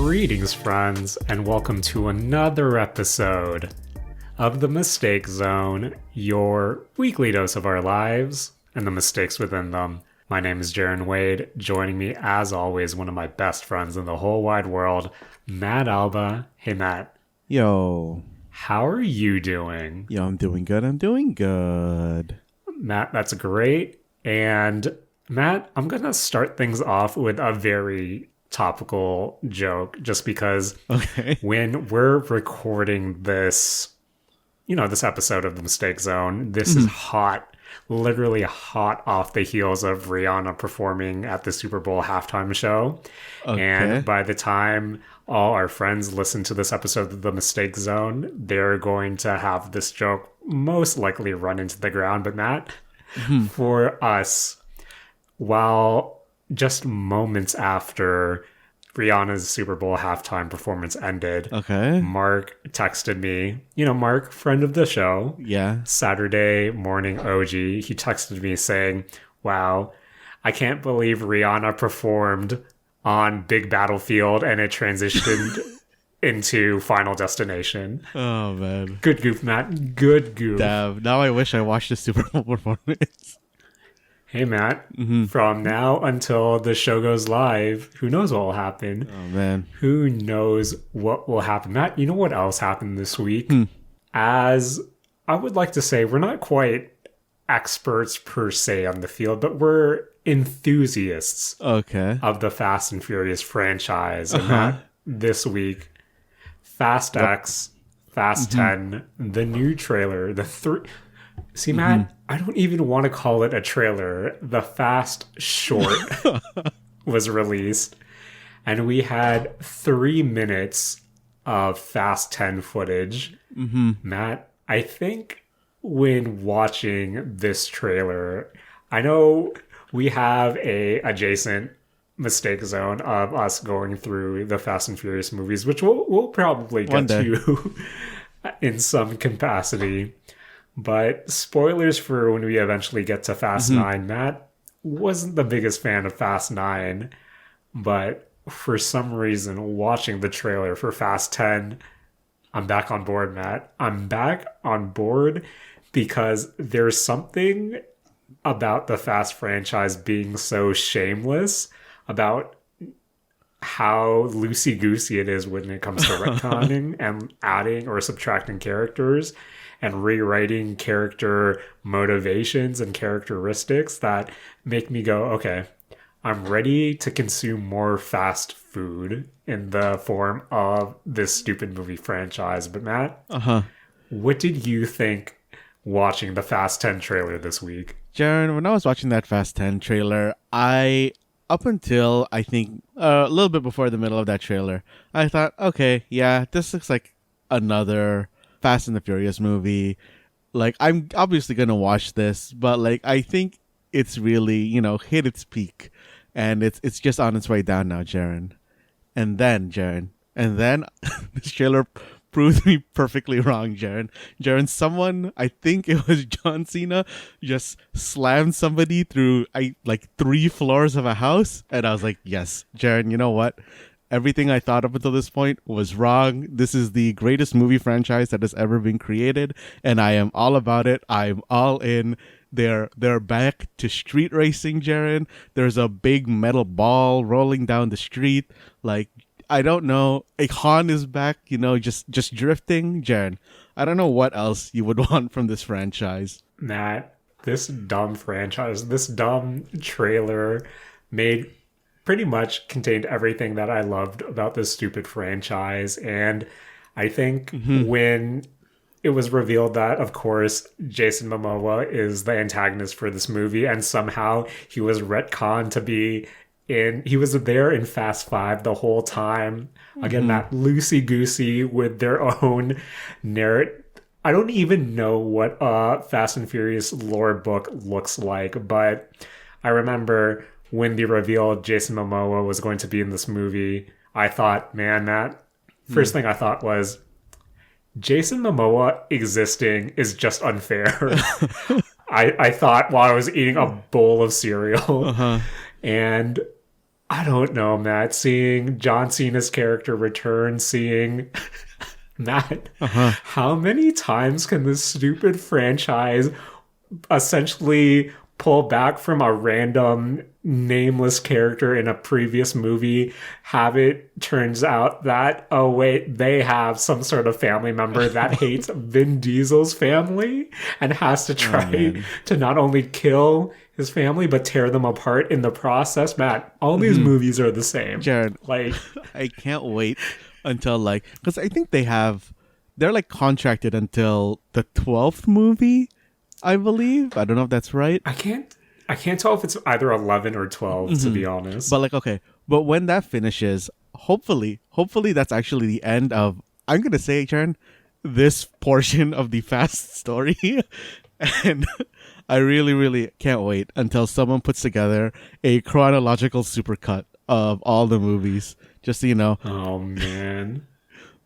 Greetings, friends, and welcome to another episode of The Mistake Zone, your weekly dose of our lives and the mistakes within them. My name is Jaren Wade. Joining me, as always, one of my best friends in the whole wide world, Matt Alba. Hey, Matt. Yo. How are you doing? Yo, I'm doing good. Matt, that's great. And Matt, I'm going to start things off with a very topical joke, just because when we're recording this, this episode of The Mistake Zone, this is hot, literally hot off the heels of Rihanna performing at the Super Bowl halftime show. And by the time all our friends listen to this episode of The Mistake Zone, they're going to have this joke most likely run into the ground. But Matt, for us, while just moments after Rihanna's Super Bowl halftime performance ended, Mark texted me, Mark, friend of the show, Saturday morning OG, he texted me saying, wow, I can't believe Rihanna performed on Big Battlefield and it transitioned into Final Destination. Oh, man. Good goof, Matt. Good goof. Damn. Now I wish I watched the Super Bowl performance. Hey, Matt, from now until the show goes live, who knows what will happen? Oh, man. Who knows what will happen? Matt, you know what else happened this week? As I would like to say, we're not quite experts per se on the field, but we're enthusiasts of the Fast and Furious franchise. And Matt, this week, Fast X, Fast 10, the new trailer, the three... See, Matt, I don't even want to call it a trailer. The Fast short was released, and we had 3 minutes of Fast 10 footage. Matt, I think when watching this trailer, I know we have a adjacent mistake zone of us going through the Fast and Furious movies, which we'll probably get to in some capacity. But spoilers for when we eventually get to Fast 9. Matt wasn't the biggest fan of Fast 9, but for some reason, watching the trailer for Fast 10, I'm back on board, Matt. I'm back on board because there's something about the Fast franchise being so shameless about how loosey-goosey it is when it comes to retconning and adding or subtracting characters and rewriting character motivations and characteristics that make me go, okay, I'm ready to consume more fast food in the form of this stupid movie franchise. But Matt, what did you think watching the Fast 10 trailer this week? Jaren, when I was watching that Fast 10 trailer, up until I think a little bit before the middle of that trailer, I thought, okay, yeah, this looks like another Fast and the Furious movie. Like, I'm obviously gonna watch this, but like, I think it's really, hit its peak, and it's just on its way down now, Jaren. And then this trailer proved me perfectly wrong, Jaren. Someone, I think it was John Cena, just slammed somebody through 3 floors of a house, and I was like, yes, Jaren, you know what? Everything I thought up until this point was wrong. This is the greatest movie franchise that has ever been created, and I am all about it. I'm all in. They're back to street racing, Jaren. There's a big metal ball rolling down the street. Like, I don't know. A Han is back, just drifting. Jaren, I don't know what else you would want from this franchise. Matt, this dumb franchise, this dumb trailer pretty much contained everything that I loved about this stupid franchise. And I think when it was revealed that, of course, Jason Momoa is the antagonist for this movie, and somehow he was retconned to be he was there in Fast 5 the whole time. Again, that loosey-goosey with their own narrative. I don't even know what a Fast and Furious lore book looks like, but I remember when they revealed Jason Momoa was going to be in this movie, I thought, man, Matt, first thing I thought was, Jason Momoa existing is just unfair. I thought while I was eating a bowl of cereal. And I don't know, Matt. Seeing John Cena's character return, seeing Matt, how many times can this stupid franchise essentially pull back from a random nameless character in a previous movie, have it turns out that, oh wait, they have some sort of family member that hates Vin Diesel's family and has to try to not only kill his family but tear them apart in the process. Matt, all these movies are the same. Jared, like, I can't wait until because I think they're like contracted until the 12th movie, I believe. I don't know if that's right. I can't tell if it's either 11 or 12, to be honest. But okay. But when that finishes, hopefully that's actually the end of, I'm going to say, Jaren, this portion of the Fast story. And I really, really can't wait until someone puts together a chronological supercut of all the movies. Just so you know. Oh, man.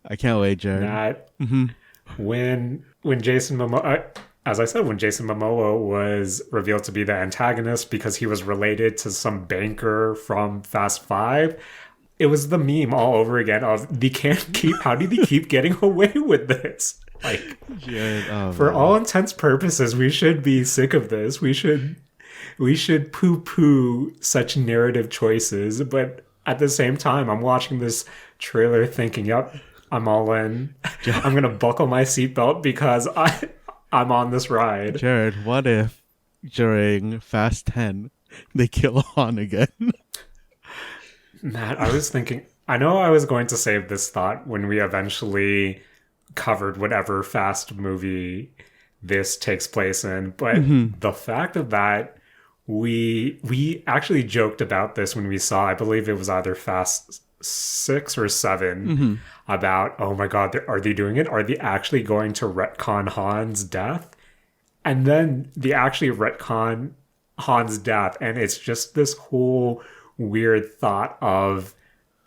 I can't wait, Jaren. When Jason Momoa... As I said, when Jason Momoa was revealed to be the antagonist because he was related to some banker from Fast 5, it was the meme all over again of how do they keep getting away with this? Like, for all intents purposes, we should be sick of this. We should poo-poo such narrative choices. But at the same time, I'm watching this trailer thinking, yep, I'm all in. I'm going to buckle my seatbelt because I'm on this ride. Jared, what if during Fast 10 they kill Han again? Matt, I was thinking, I know I was going to save this thought when we eventually covered whatever Fast movie this takes place in, but the fact of that, we actually joked about this when we saw, I believe it was either Fast 6 or 7, about, oh my god, are they doing it? Are they actually going to retcon Han's death? And then they actually retcon Han's death, and it's just this whole weird thought of,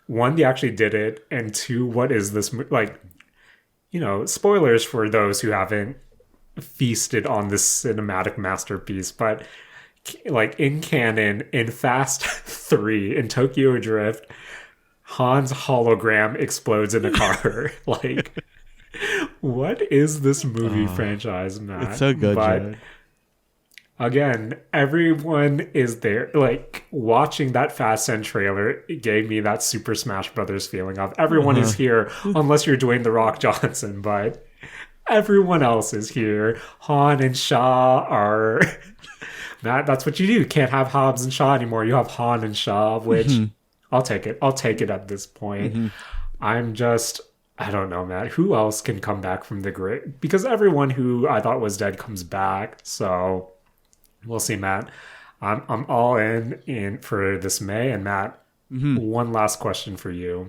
one, they actually did it, and two, what is this, like, spoilers for those who haven't feasted on this cinematic masterpiece, but like in canon, in Fast 3, in Tokyo Drift, Han's hologram explodes in a car. Like, what is this movie franchise, Matt? It's so good, but Jared. Again, everyone is there. Like, watching that Fast 10 trailer, it gave me that Super Smash Brothers feeling of everyone is here, unless you're Dwayne The Rock Johnson, but everyone else is here. Han and Shaw are... Matt, that's what you do. You can't have Hobbs and Shaw anymore. You have Han and Shaw, which... I'll take it. I'll take it at this point. I'm just... I don't know, Matt. Who else can come back from the grave? Because everyone who I thought was dead comes back, so... We'll see, Matt. I'm all in for this May. And Matt, one last question for you.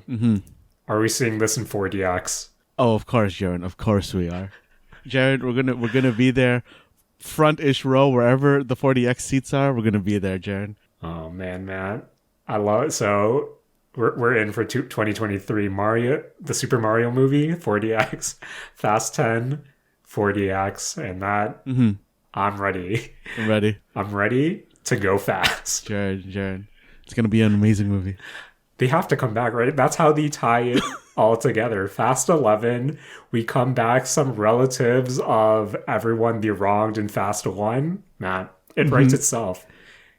Are we seeing this in 4DX? Oh, of course, Jaren. Of course we are. Jared, we're gonna be there, front-ish row, wherever the 4DX seats are. We're gonna be there, Jaren. Oh man, Matt, I love it. So we're in for 2023 Mario, the Super Mario movie, 4DX, Fast 10, 4DX, and that. I'm ready. I'm ready. I'm ready to go fast. Jared. It's going to be an amazing movie. They have to come back, right? That's how they tie it all together. Fast 11, we come back, some relatives of everyone they wronged in Fast 1. Matt, it writes itself.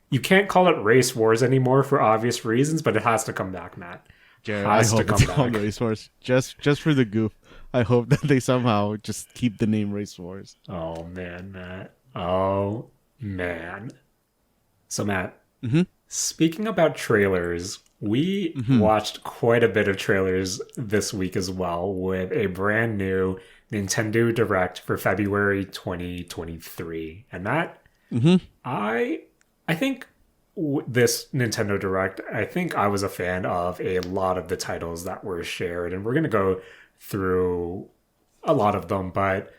You can't call it Race Wars anymore for obvious reasons, but it has to come back, Matt. Jared, I hope it's called Race Wars. Just for the goof. I hope that they somehow just keep the name Race Wars. Oh, man, Matt. Oh, man. So, Matt, speaking about trailers, we watched quite a bit of trailers this week as well with a brand new Nintendo Direct for February 2023. And that, I think this Nintendo Direct, I think I was a fan of a lot of the titles that were shared. And we're going to go through a lot of them, but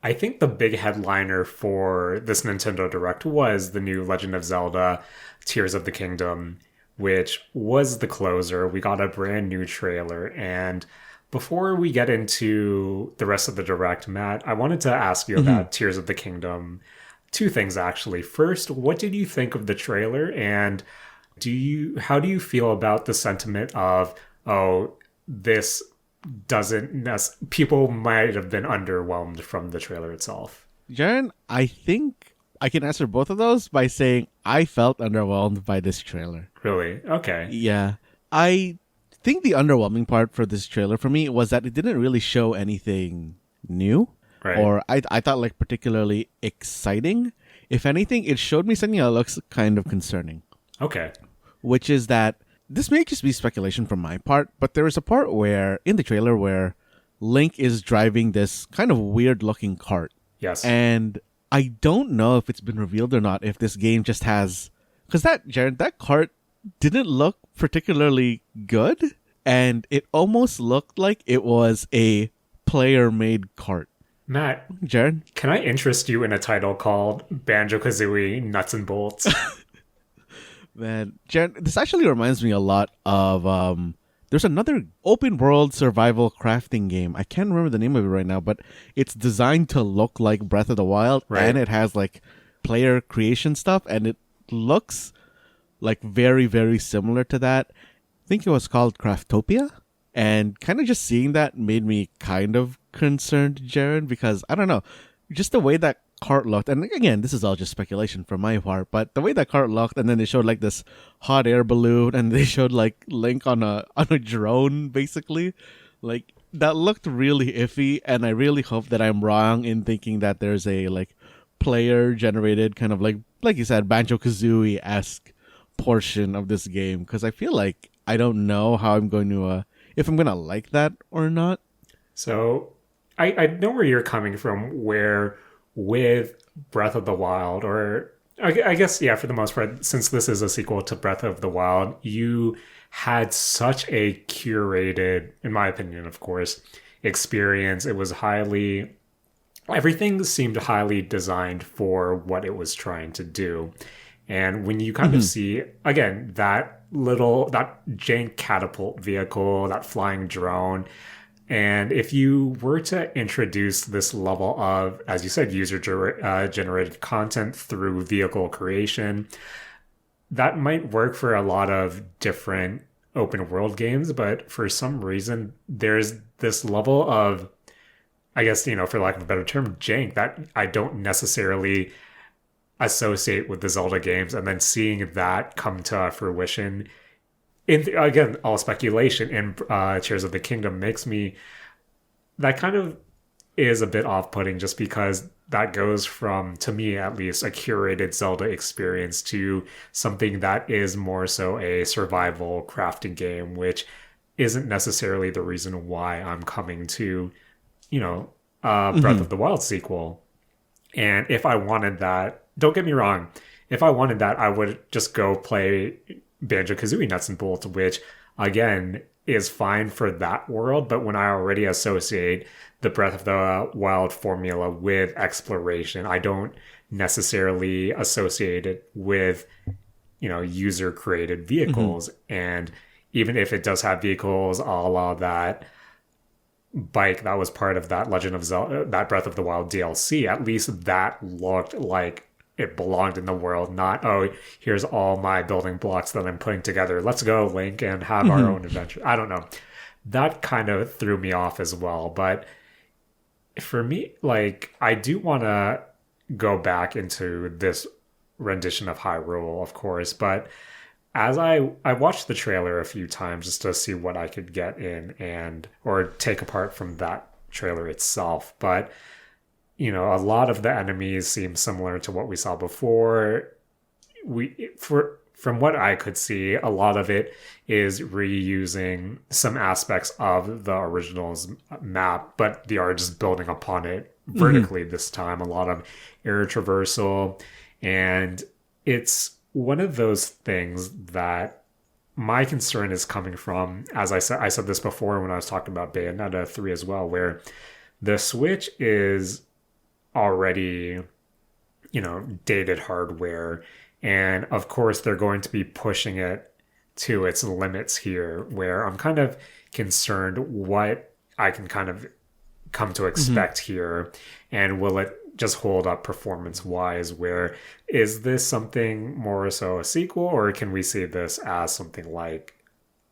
I think the big headliner for this Nintendo Direct was the new Legend of Zelda Tears of the Kingdom, which was the closer. We got a brand new trailer. And before we get into the rest of the Direct, Matt, I wanted to ask you about Tears of the Kingdom. Two things, actually. First, what did you think of the trailer? And How do you feel about the sentiment of, oh, this people might have been underwhelmed from the trailer itself? Jaren, I think I can answer both of those by saying I felt underwhelmed by this trailer. Really? Okay. Yeah. I think the underwhelming part for this trailer for me was that it didn't really show anything new. Right. Or I thought like particularly exciting. If anything, it showed me something that looks kind of concerning. Okay. Which is that this may just be speculation from my part, but there is a part where in the trailer where Link is driving this kind of weird looking cart. Yes. And I don't know if it's been revealed or not, if this game just has, because Jared, that cart didn't look particularly good, and it almost looked like it was a player-made cart. Matt, Jared, can I interest you in a title called Banjo-Kazooie Nuts and Bolts? Man, Jared, this actually reminds me a lot of there's another open world survival crafting game. I can't remember the name of it right now, but it's designed to look like Breath of the Wild, right. And it has like player creation stuff, and it looks like very, very similar to that. I think it was called Craftopia, and kind of just seeing that made me kind of concerned, Jaren, because I don't know, just the way that cart looked, and again, this is all just speculation from my part, but the way that cart looked, and then they showed like this hot air balloon, and they showed like Link on a drone, basically, like that looked really iffy, and I really hope that I'm wrong in thinking that there's a like player generated kind of like you said, Banjo-Kazooie-esque portion of this game, because I feel like I don't know how I'm going to if I'm gonna like that or not. So I know where you're coming from, where with Breath of the Wild, or I guess, yeah, for the most part, since this is a sequel to Breath of the Wild, you had such a curated, in my opinion, of course, experience. It was everything seemed highly designed for what it was trying to do. And when you kind of see, again, that jank catapult vehicle, that flying drone, and if you were to introduce this level of, as you said, user-generated content through vehicle creation, that might work for a lot of different open world games. But for some reason, there's this level of, I guess, for lack of a better term, jank that I don't necessarily associate with the Zelda games. And then seeing that come to fruition, again, all speculation, in Tears of the Kingdom that kind of is a bit off-putting, just because that goes from, to me at least, a curated Zelda experience to something that is more so a survival crafting game, which isn't necessarily the reason why I'm coming to, Breath of the Wild sequel. And if I wanted that, don't get me wrong, if I wanted that, I would just go play Banjo-Kazooie Nuts and Bolts, which, again, is fine for that world. But when I already associate the Breath of the Wild formula with exploration, I don't necessarily associate it with, user-created vehicles. And even if it does have vehicles a la that bike that was part of that Legend of Zelda, that Breath of the Wild DLC, at least that looked like it belonged in the world, not, oh, here's all my building blocks that I'm putting together. Let's go, Link, and have our own adventure. I don't know. That kind of threw me off as well. But for me, like, I do want to go back into this rendition of Hyrule, of course. But as I watched the trailer a few times just to see what I could get in or take apart from that trailer itself. But a lot of the enemies seem similar to what we saw before. From what I could see, a lot of it is reusing some aspects of the original's map, but they are just building upon it vertically this time. A lot of air traversal, and it's one of those things that my concern is coming from, as I said this before when I was talking about Bayonetta 3 as well, where the Switch is already, dated hardware. And of course, they're going to be pushing it to its limits here, where I'm kind of concerned what I can kind of come to expect here. And will it just hold up performance wise, where is this something more so a sequel, or can we see this as something like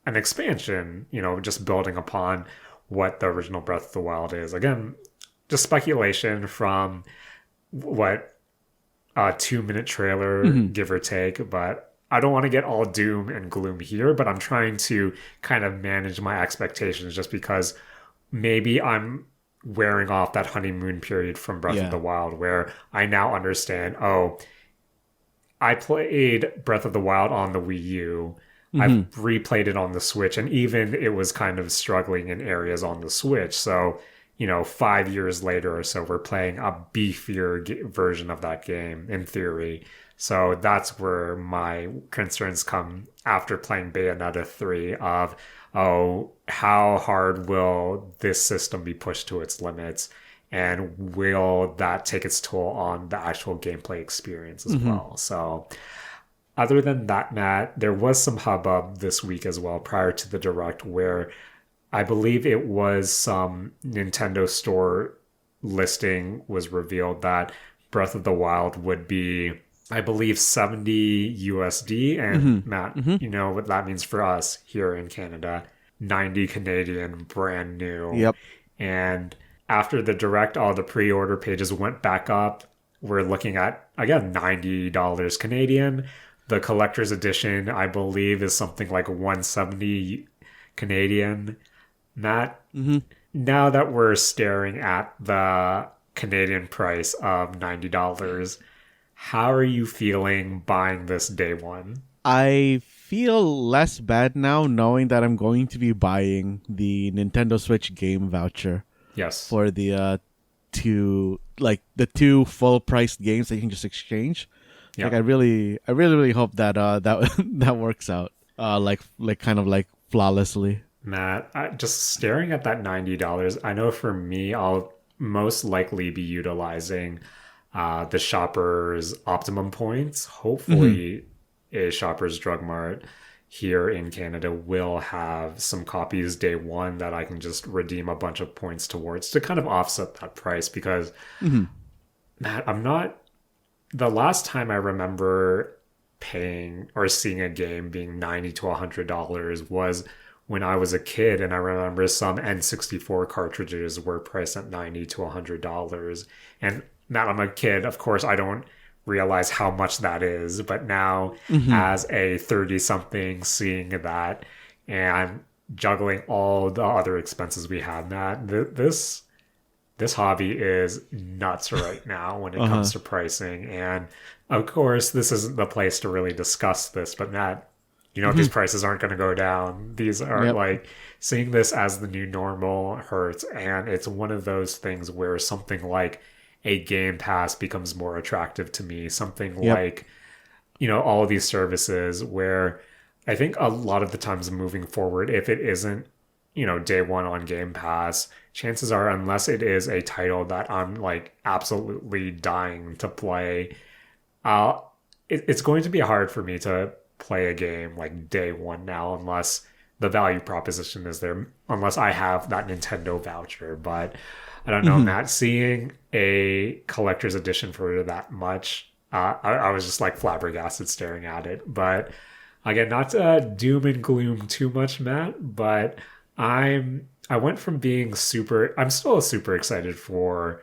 an expansion, just building upon what the original Breath of the Wild is? Again, just speculation from what a 2-minute trailer, give or take, but I don't want to get all doom and gloom here, but I'm trying to kind of manage my expectations just because maybe I'm wearing off that honeymoon period from Breath of the Wild where I now understand, oh, I played Breath of the Wild on the Wii U. I've replayed it on the Switch, and even it was kind of struggling in areas on the Switch. So, 5 years later or so, we're playing a beefier version of that game in theory. So that's where my concerns come after playing Bayonetta 3 of, oh, how hard will this system be pushed to its limits? And will that take its toll on the actual gameplay experience as well? So other than that, Matt, there was some hubbub this week as well prior to the Direct where I believe it was some Nintendo Store listing was revealed that Breath of the Wild would be, I believe, 70 USD. And Matt, you know what that means for us here in Canada. 90 Canadian, brand new. Yep. And after the Direct, all the pre-order pages went back up. We're looking at, again, $90 Canadian. The collector's edition, I believe, is something like 170 Canadian. Matt, now that we're staring at the Canadian price of $90, how are you feeling buying this day one? I feel less bad now knowing that I'm going to be buying the Nintendo Switch game voucher. Yes. For the two full priced games that you can just exchange. Yeah. Like I really hope that that works out. Kind of flawlessly. Matt, just staring at that $90, I know for me, I'll most likely be utilizing the Shoppers Optimum points. Hopefully, a Shoppers Drug Mart here in Canada will have some copies day one that I can just redeem a bunch of points towards to kind of offset that price. Because, Matt, the last time I remember paying or seeing a game being $90 to $100 was when I was a kid, and I remember some N64 cartridges were priced at $90 to $100. And now I'm a kid, of course, I don't realize how much that is. But now, as a 30-something, seeing that and juggling all the other expenses we have, Matt, this hobby is nuts right now when it comes to pricing. And of course, this isn't the place to really discuss this, but Matt, these prices aren't going to go down. These are seeing this as the new normal hurts. And it's one of those things where something like a Game Pass becomes more attractive to me. Something like, all of these services where I think a lot of the times moving forward, if it isn't, day one on Game Pass, chances are, unless it is a title that I'm absolutely dying to play, it's going to be hard for me to play a game day one now, unless the value proposition is there, unless I have that Nintendo voucher. But I don't know, Matt, seeing a collector's edition for that much, I was just flabbergasted staring at it. But again, not to doom and gloom too much, Matt, but I went from being I'm still super excited for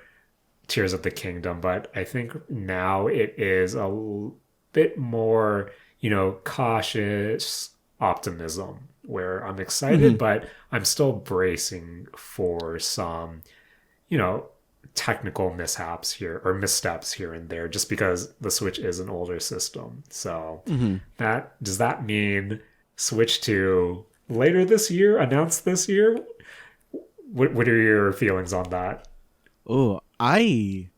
Tears of the Kingdom, but I think now it is a bit more, cautious optimism where I'm excited, but I'm still bracing for some, technical mishaps here or missteps here and there, just because the Switch is an older system. So does that mean Switch 2 later this year, announced this year? What are your feelings on that? Oh, I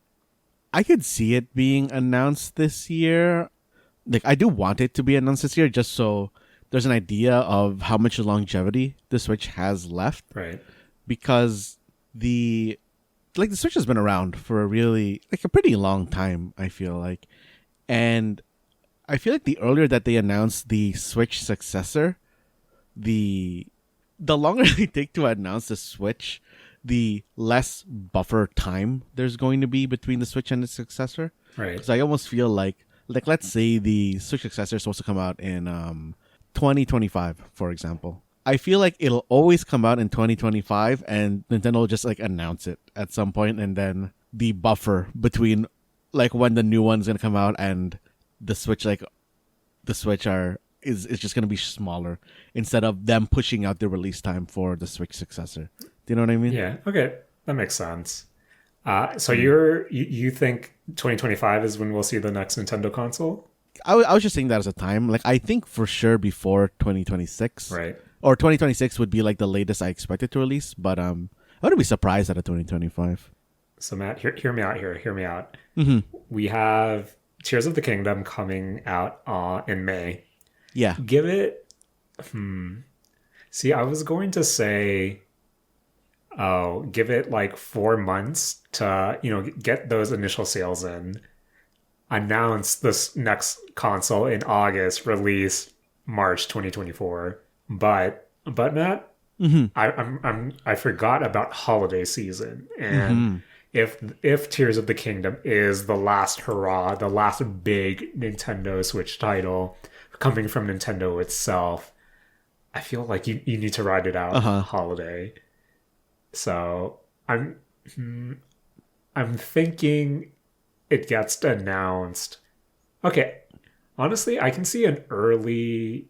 could see it being announced this year. I do want it to be announced this year, just so there's an idea of how much longevity the Switch has left. Right. Because the Switch has been around for a pretty long time, I feel like. And I feel like the earlier that they announced the Switch successor, the longer they take to announce the Switch, the less buffer time there's going to be between the Switch and its successor. Right. Because I almost feel like let's say the Switch successor is supposed to come out in 2025, for example. I feel like it'll always come out in 2025, and Nintendo will just like announce it at some point, and then the buffer between like when the new one's gonna come out and the Switch, like the Switch is just gonna be smaller instead of them pushing out the release time for the Switch successor. Do you know what I mean? Yeah. Okay, that makes sense. So you think 2025 is when we'll see the next Nintendo console? I was just saying that as a time. Like, I think for sure before 2026. Right. Or 2026 would be like the latest I expected to release. But I wouldn't be surprised at a 2025. So Matt, hear me out here. Hear me out. Mm-hmm. We have Tears of the Kingdom coming out in May. Yeah. Give it... See, I was going to say... give it like 4 months to, get those initial sales in. Announce this next console in August, release March 2024. But Matt, I forgot about holiday season. And if Tears of the Kingdom is the last hurrah, the last big Nintendo Switch title coming from Nintendo itself, I feel like you need to ride it out holiday. So I'm thinking it gets announced. Okay, honestly, I can see an early,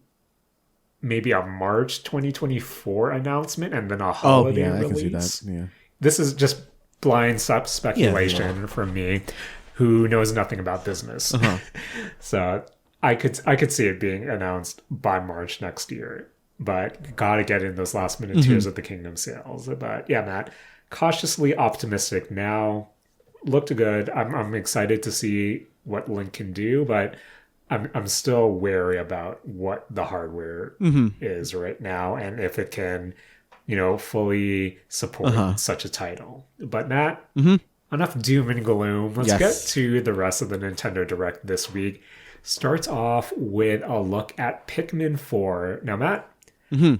maybe a March 2024 announcement and then a holiday release. I can see that. Yeah. This is just blind speculation from me, who knows nothing about business. So I could see it being announced by March next year. But gotta get in those last minute Tears of the Kingdom sales. But yeah, Matt, cautiously optimistic now. Looked good. I'm excited to see what Link can do, but I'm still wary about what the hardware is right now and if it can, fully support such a title. But Matt, enough doom and gloom. Let's get to the rest of the Nintendo Direct this week. Starts off with a look at Pikmin 4. Now, Matt,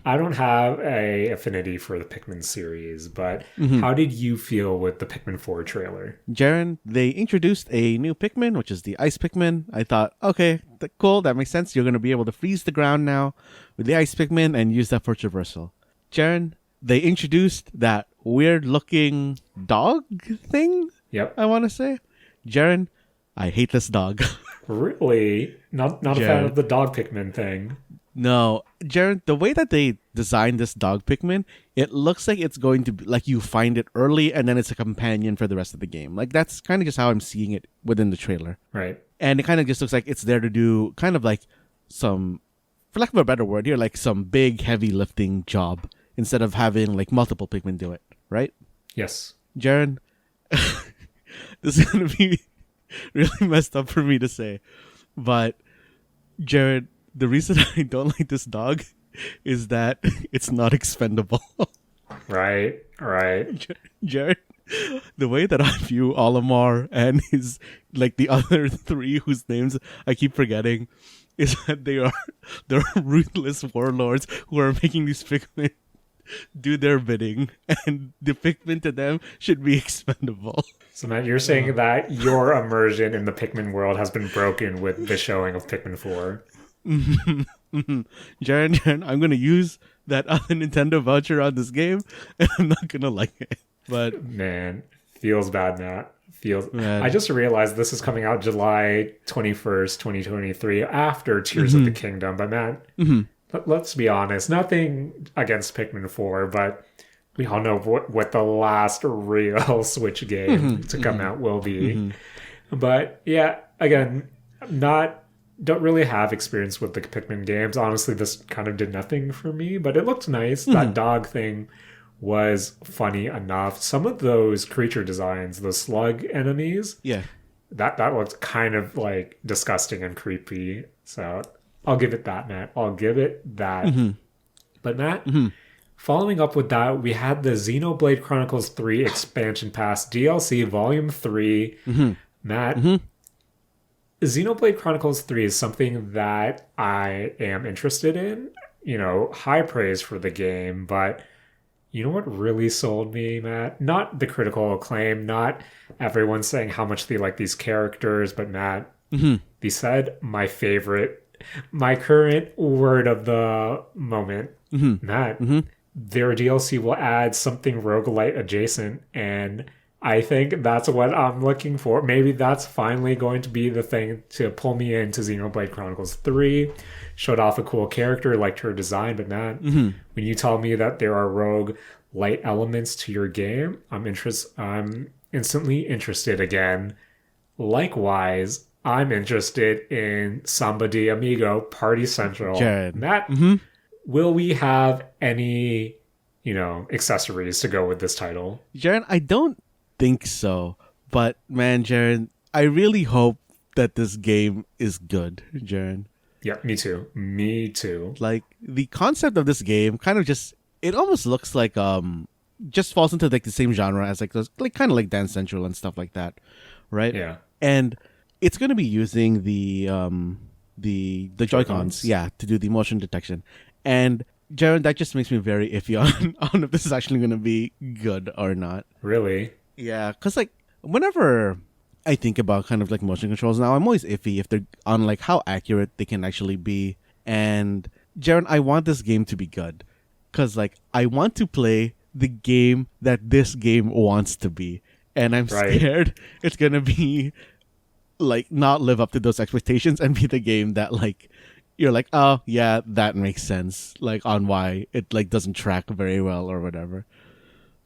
I don't have a affinity for the Pikmin series, but how did you feel with the Pikmin 4 trailer? Jaren, they introduced a new Pikmin, which is the Ice Pikmin. I thought, okay, cool, that makes sense. You're going to be able to freeze the ground now with the Ice Pikmin and use that for traversal. Jaren, they introduced that weird-looking dog thing? Yep. I want to say. Jaren, I hate this dog. Really? Not a fan of the dog Pikmin thing. No, Jared, the way that they designed this dog Pikmin, it looks like it's going to be like you find it early and then it's a companion for the rest of the game. Like that's kind of just how I'm seeing it within the trailer. Right. And it kind of just looks like it's there to do kind of like some, for lack of a better word here, like some big heavy lifting job instead of having like multiple Pikmin do it. Right? Yes. Jared, this is going to be really messed up for me to say. But Jared, the reason I don't like this dog is that it's not expendable. Right. Jared, the way that I view Olimar and his, like the other three whose names I keep forgetting, is that they're ruthless warlords who are making these Pikmin do their bidding, and the Pikmin to them should be expendable. So Matt, you're saying that your immersion in the Pikmin world has been broken with the showing of Pikmin 4. Jaren, I'm gonna use that other Nintendo voucher on this game, and I'm not gonna like it. But man, feels bad, Matt. I just realized this is coming out July 21st, 2023, after Tears of the Kingdom. But Matt, let's be honest, nothing against Pikmin 4, but we all know what the last real Switch game to come out will be. But yeah, again, don't really have experience with the Pikmin games. Honestly, this kind of did nothing for me, but it looked nice. That dog thing was funny enough. Some of those creature designs, the slug enemies, that looked kind of like disgusting and creepy. So I'll give it that, Matt. I'll give it that. But Matt, following up with that, we had the Xenoblade Chronicles 3 Expansion Pass DLC Volume 3. Matt, Xenoblade Chronicles 3 is something that I am interested in. High praise for the game, but, You know what really sold me, Matt? Not the critical acclaim, not everyone saying how much they like these characters, but Matt, they said my favorite, my current word of the moment, Matt, their DLC will add something roguelite adjacent, and I think that's what I'm looking for. Maybe that's finally going to be the thing to pull me into Xenoblade Chronicles 3. Showed off a cool character, liked her design, but Matt, when you tell me that there are rogue light elements to your game, I'm instantly interested again. Likewise, I'm interested in Samba de Amigo Party Central. Jared. Matt, will we have any, accessories to go with this title? Jaren, I don't think so. But man, Jaren, I really hope that this game is good, Jaren. Yeah, me too. Me too. Like the concept of this game kind of it almost looks like just falls into like the same genre as like those like kind of like Dance Central and stuff like that, right? Yeah. And it's going to be using the Joy-Cons, yeah, to do the motion detection. And Jaron, that just makes me very iffy on if this is actually going to be good or not. Really? Yeah, because like whenever I think about kind of like motion controls now, I'm always iffy if they're on like how accurate they can actually be. And Jaron, I want this game to be good because like I want to play the game that this game wants to be, and I'm scared it's gonna be like not live up to those expectations and be the game that like you're like, oh yeah, that makes sense, like on why it like doesn't track very well or whatever.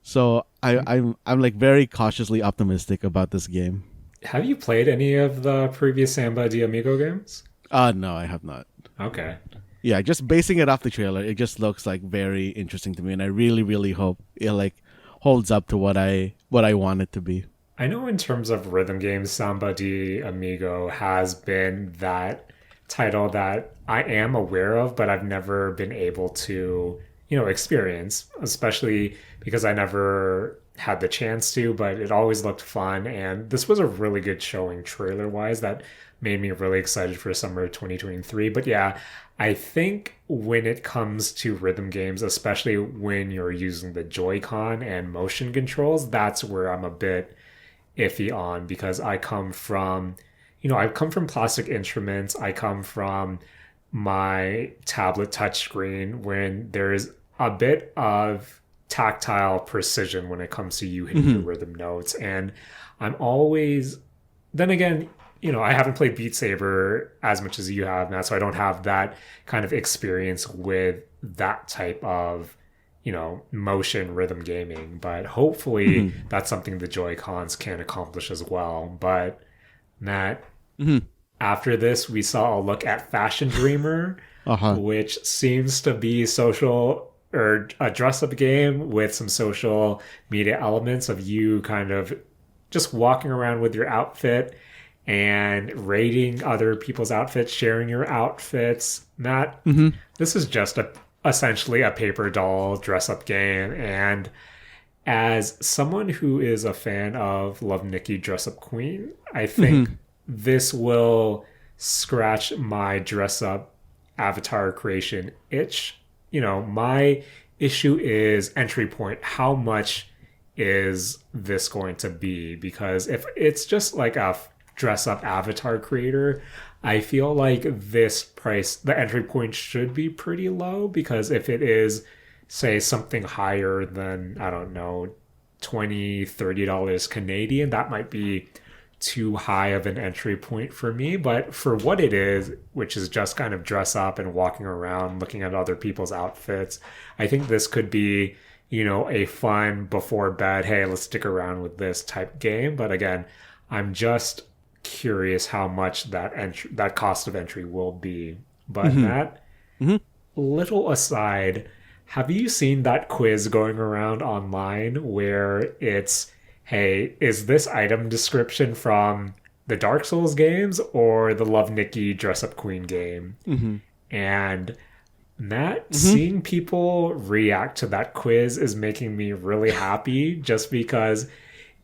So I'm like very cautiously optimistic about this game. Have you played any of the previous Samba de Amigo games? No, I have not. Okay. Yeah, just basing it off the trailer, it just looks like very interesting to me, and I really, really hope it like holds up to what I want it to be. I know in terms of rhythm games, Samba de Amigo has been that title that I am aware of, but I've never been able to, experience, especially because I never had the chance to, but it always looked fun. And this was a really good showing trailer wise that made me really excited for summer 2023. But yeah, I think when it comes to rhythm games, especially when you're using the Joy-Con and motion controls, that's where I'm a bit iffy on, because I come from plastic instruments. I come from my tablet touchscreen when there's a bit of tactile precision when it comes to you hitting the rhythm notes. And I'm always, then again, I haven't played Beat Saber as much as you have, Matt, so I don't have that kind of experience with that type of, motion rhythm gaming. But hopefully that's something the Joy-Cons can accomplish as well. But Matt, after this, we saw a look at Fashion Dreamer, which seems to be a dress-up game with some social media elements of you kind of just walking around with your outfit and rating other people's outfits, sharing your outfits. Matt, this is just essentially a paper doll dress-up game, and as someone who is a fan of Love Nikki Dress-Up Queen, I think this will scratch my dress-up avatar creation itch. My issue is entry point. How much is this going to be? Because if it's just like a dress-up avatar creator, I feel like this price, the entry point should be pretty low, because if it is, say, something higher than, I don't know, $20-$30 Canadian, that might be too high of an entry point for me. But for what it is, which is just kind of dress up and walking around looking at other people's outfits, I think this could be, a fun before bed, hey, let's stick around with this type game. But again, I'm just curious how much that cost of entry will be. But Matt, little aside, have you seen that quiz going around online where it's, hey, is this item description from the Dark Souls games or the Love Nikki Dress Up Queen game? And Matt, seeing people react to that quiz is making me really happy, just because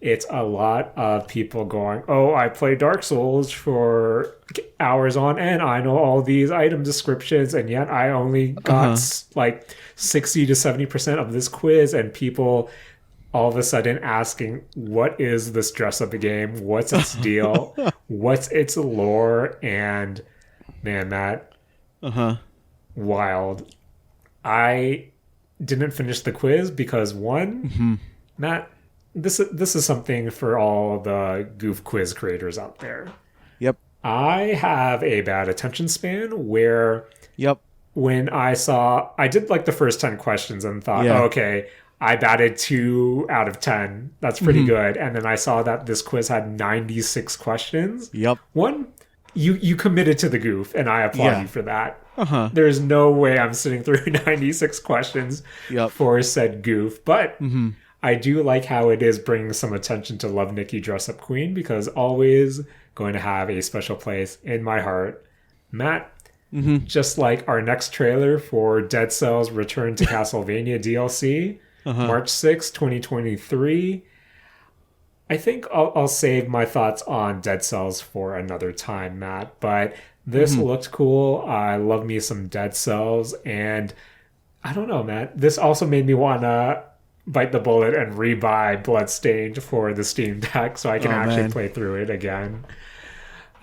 it's a lot of people going, oh, I play Dark Souls for hours on end. I know all these item descriptions, and yet I only got like 60 to 70% of this quiz, and people all of a sudden asking, what is this dress up game? What's its deal? What's its lore? And man, that wild. I didn't finish the quiz because one, Matt, this is something for all the goof quiz creators out there. Yep. I have a bad attention span where when I did like the first 10 questions and thought, oh, okay, I batted 2 out of 10. That's pretty good. And then I saw that this quiz had 96 questions. Yep. One, you committed to the goof, and I applaud you for that. There's no way I'm sitting through 96 questions for said goof. But I do like how it is bringing some attention to Love Nikki Dress Up Queen, because always going to have a special place in my heart. Matt, just like our next trailer for Dead Cells Return to Castlevania DLC, March 6, 2023. I think I'll save my thoughts on Dead Cells for another time, Matt. But this looked cool. I love me some Dead Cells. And I don't know, Matt. This also made me want to bite the bullet and rebuy Bloodstained for the Steam Deck so I can actually play through it again.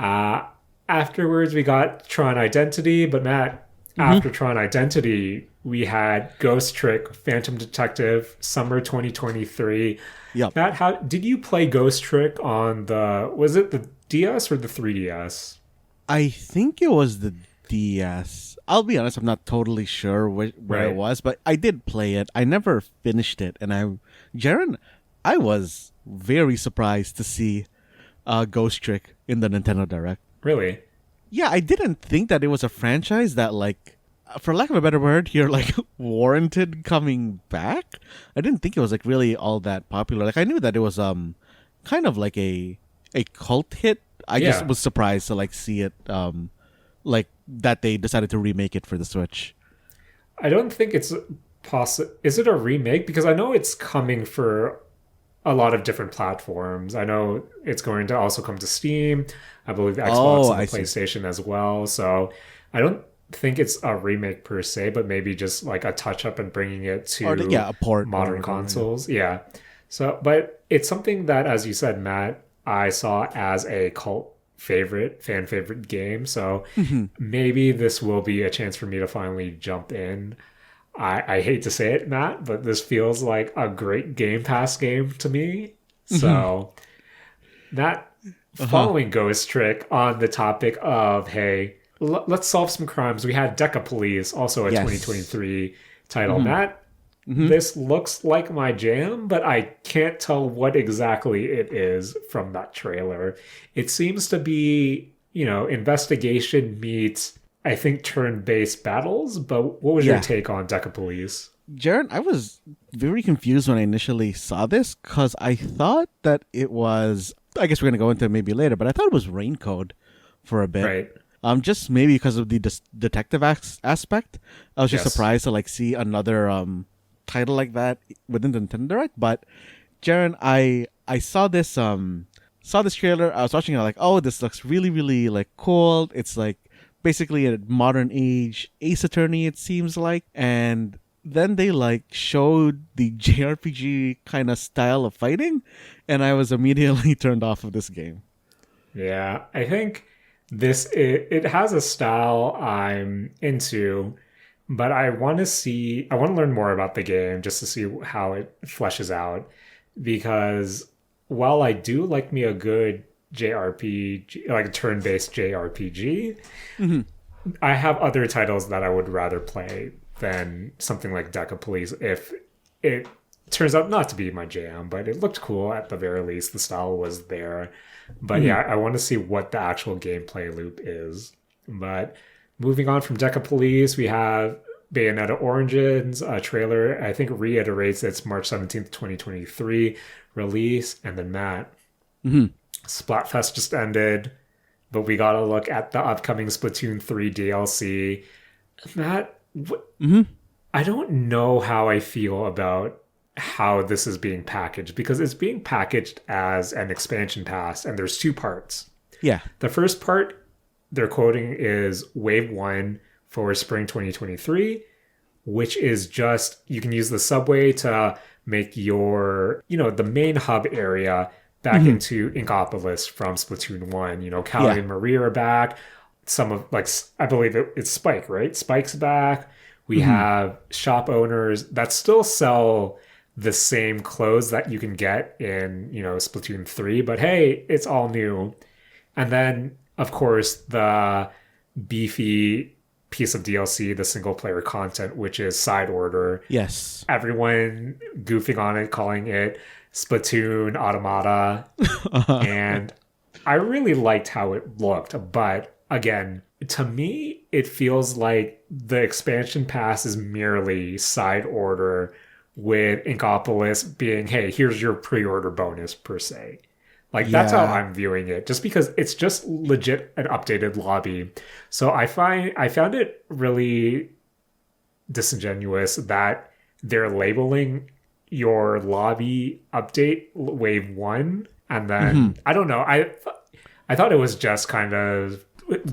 Afterwards, we got Tron Identity. But Matt, after Tron Identity, we had Ghost Trick, Phantom Detective, Summer 2023. Yep. Matt, how did you play Ghost Trick on was it the DS or the 3DS? I think it was the DS. I'll be honest, I'm not totally sure where it was, but I did play it. I never finished it, and Jaren, I was very surprised to see Ghost Trick in the Nintendo Direct. Really? Yeah, I didn't think that it was a franchise that, like, for lack of a better word, you're like warranted coming back. I didn't think it was like really all that popular. Like, I knew that it was kind of like a cult hit. I just was surprised to like see it like that they decided to remake it for the Switch. I don't think it's possible. Is it a remake? Because I know it's coming for a lot of different platforms. I know it's going to also come to Steam. I believe Xbox and the PlayStation as well. So I don't think it's a remake per se, but maybe just like a touch up and bringing it to a port modern consoles. Yeah. So, but it's something that, as you said, Matt, I saw as a cult fan favorite game. So maybe this will be a chance for me to finally jump in. I hate to say it, Matt, but this feels like a great Game Pass game to me. So that following Ghost Trick on the topic of, hey, let's solve some crimes. We had DECAPOLICE, also a 2023 title. Matt, this looks like my jam, but I can't tell what exactly it is from that trailer. It seems to be, investigation meets, I think, turn-based battles, but what was your take on DECAPOLICE? Jaren, I was very confused when I initially saw this, because I thought that it was, I guess we're going to go into it maybe later, but I thought it was Raincode for a bit. Right. Just maybe because of the detective aspect. I was just surprised to like see another title like that within the Nintendo Direct. But Jaren, I saw this trailer. I was watching it like, oh, this looks really, really like cool. It's like basically a modern age Ace Attorney, it seems like. And then they like showed the JRPG kind of style of fighting, and I was immediately turned off of this game. Yeah, I think it has a style I'm into, but I want to learn more about the game just to see how it fleshes out, because while I do like me a good JRPG, like a turn-based JRPG, I have other titles that I would rather play than something like DECAPOLICE if it turns out not to be my jam, but it looked cool at the very least. The style was there. But yeah, I want to see what the actual gameplay loop is. But moving on from DECAPOLICE, we have Bayonetta Origins, a trailer, I think reiterates its March 17th, 2023 release. And then Matt, Splatfest just ended, but we got to look at the upcoming Splatoon 3 DLC. Matt, I don't know how I feel about how this is being packaged, because it's being packaged as an expansion pass, and there's two parts. Yeah. The first part they're quoting is Wave 1 for spring 2023, which is just you can use the subway to make your, the main hub area back into Inkopolis from Splatoon 1. Callie and Maria are back. Some of, I believe it's Spike, right? Spike's back. We have shop owners that still sell the same clothes that you can get in, Splatoon 3, but hey, it's all new. And then, of course, the beefy piece of DLC, the single player content, which is Side Order. Yes. Everyone goofing on it, calling it Splatoon Automata. And I really liked how it looked. But again, to me, it feels like the expansion pass is merely Side Order with Inkopolis being, hey, here's your pre-order bonus per se. That's how I'm viewing it, just because it's just legit an updated lobby. So I found it really disingenuous that they're labeling your lobby update Wave 1, and then I don't know. I thought it was just kind of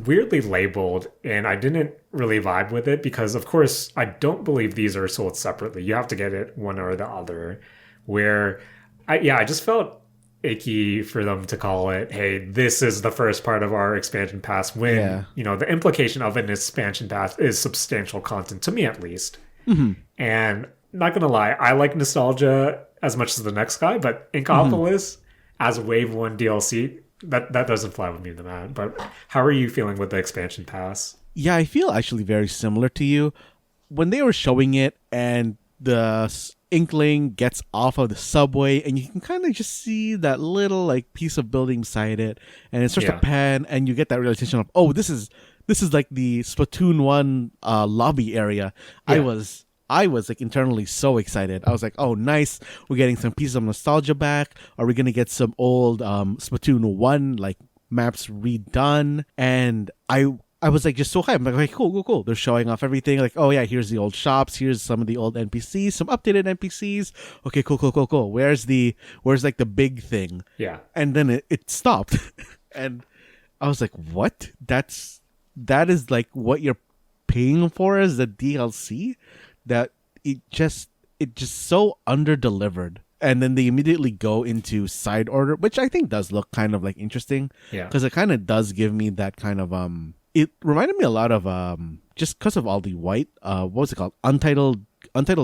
weirdly labeled, and I didn't really vibe with it because, of course, I don't believe these are sold separately. You have to get it one or the other. Where I just felt icky for them to call it, hey, this is the first part of our expansion pass, when the implication of an expansion pass is substantial content, to me at least. And not gonna lie, I like nostalgia as much as the next guy, but Inkopolis as Wave 1 DLC, that doesn't fly with me, the man. But how are you feeling with the expansion pass? Yeah, I feel actually very similar to you. When they were showing it and the Inkling gets off of the subway, and you can kind of just see that little piece of building beside it, and it starts to pan, and you get that realization of, oh, this is like the Splatoon 1 lobby area. I was internally so excited. I was like, oh, nice, we're getting some pieces of nostalgia back. Are we gonna get some old Splatoon 1 maps redone? And I was just so hyped. I'm like, okay, cool. They're showing off everything. Oh yeah, here's the old shops. Here's some of the old NPCs, some updated NPCs. Okay, cool. Where's the big thing? Yeah. And then it stopped, and I was like, what? That is what you're paying for as the DLC? That it just so under-delivered. And then they immediately go into Side Order, which I think does look kind of interesting. Yeah. Because it kind of does give me that kind of it reminded me a lot of just because of all the white what was it called, Untitled